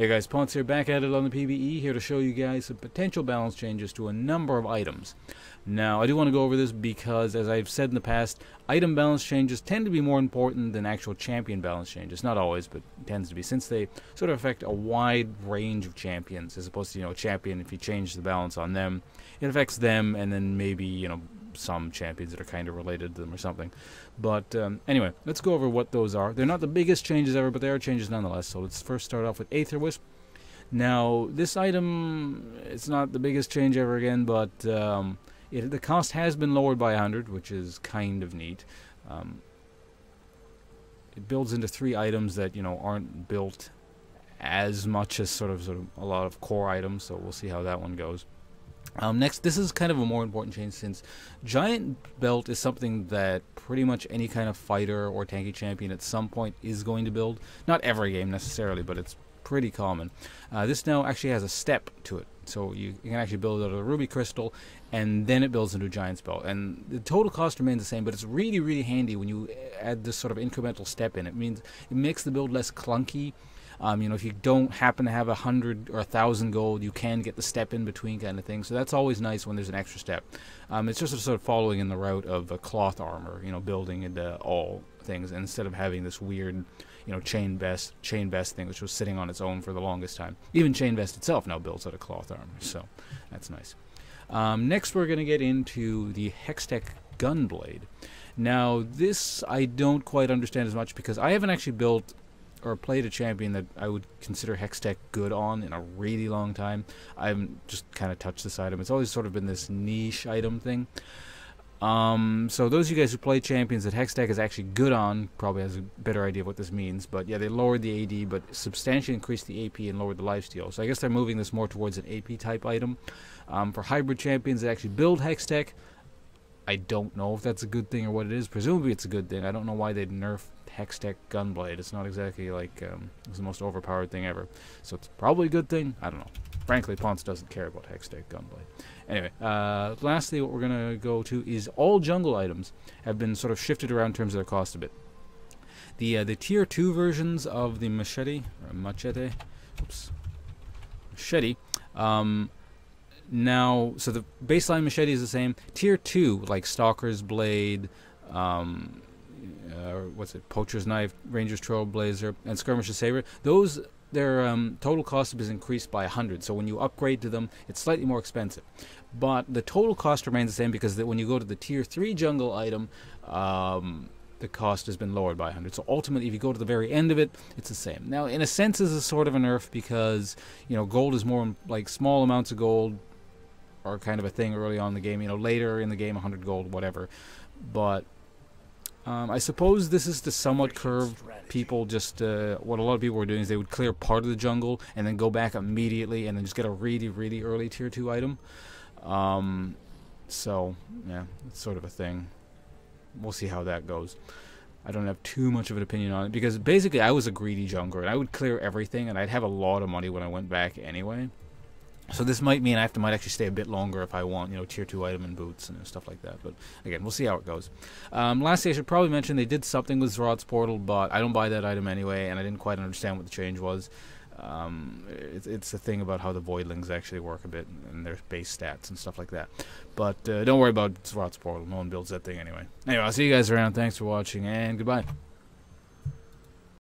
Hey guys, Ponce here, back at it on the PvE, here to show you guys some potential balance changes to a number of items. Now, I do want to go over this because, as I've said in the past, item balance changes tend to be more important than actual champion balance changes. Not always, but it tends to be, since they sort of affect a wide range of champions, as opposed to, a champion, if you change the balance on them, it affects them, and then maybe, some champions that are kind of related to them or something. But anyway, let's go over what those are. They're not the biggest changes ever, but they are changes nonetheless. So let's first start off with Aether Wisp. Now, this item, it's not the biggest change ever again, but the cost has been lowered by 100, which is kind of neat. It builds into 3 items that, aren't built as much as sort of a lot of core items, so we'll see how that one goes. Next, this is kind of a more important change, since Giant Belt is something that pretty much any kind of fighter or tanky champion at some point is going to build. Not every game necessarily, but it's pretty common. This now actually has a step to it, so you can actually build out of the Ruby Crystal, and then it builds into Giant's Belt. And the total cost remains the same, but it's really, really handy when you add this sort of incremental step in. It means it makes the build less clunky. If you don't happen to have 100 or 1,000 gold, you can get the step in between kind of thing. So that's always nice when there's an extra step. It's just sort of following in the route of a cloth armor, building into all things, instead of having this weird, chain vest thing, which was sitting on its own for the longest time. Even chain vest itself now builds out of cloth armor, so that's nice. Next, we're going to get into the Hextech Gunblade. Now, this I don't quite understand as much, because I haven't actually built or played a champion that I would consider Hextech good on in a really long time. I haven't just kind of touched this item. It's always sort of been this niche item thing. So those of you guys who play champions that Hextech is actually good on probably has a better idea of what this means. But yeah, they lowered the AD, but substantially increased the AP and lowered the lifesteal. So I guess they're moving this more towards an AP type item. For hybrid champions that actually build Hextech, I don't know if that's a good thing or what it is. Presumably it's a good thing. I don't know why they'd nerf Hextech Gunblade. It's not exactly like it's the most overpowered thing ever. So it's probably a good thing. I don't know. Frankly, Ponce doesn't care about Hextech Gunblade. Anyway, lastly, what we're going to go to is all jungle items have been sort of shifted around in terms of their cost a bit. The tier 2 versions of the machete, now, so the baseline machete is the same. Tier 2, like Stalker's Blade, Poacher's Knife, Ranger's Trailblazer, and Skirmisher's Saber, their total cost is increased by 100. So when you upgrade to them, it's slightly more expensive. But the total cost remains the same, because when you go to the Tier 3 jungle item, the cost has been lowered by 100. So ultimately, if you go to the very end of it, it's the same. Now, in a sense, this is sort of a nerf, because, gold is more, like, small amounts of gold are kind of a thing early on in the game. Later in the game, 100 gold, whatever. But I suppose this is to somewhat curve people. Just what a lot of people were doing is they would clear part of the jungle and then go back immediately and then just get a really, really early tier 2 item. So yeah, it's sort of a thing. We'll see how that goes. I don't have too much of an opinion on it, because basically I was a greedy jungler and I would clear everything, and I'd have a lot of money when I went back anyway. So this might mean I might actually stay a bit longer if I want, tier 2 item and boots and stuff like that. But again, we'll see how it goes. Lastly, I should probably mention they did something with Zrod's Portal, but I don't buy that item anyway, and I didn't quite understand what the change was. It's a thing about how the Voidlings actually work a bit, and their base stats and stuff like that. But don't worry about Zrod's Portal. No one builds that thing anyway. Anyway, I'll see you guys around. Thanks for watching, and goodbye.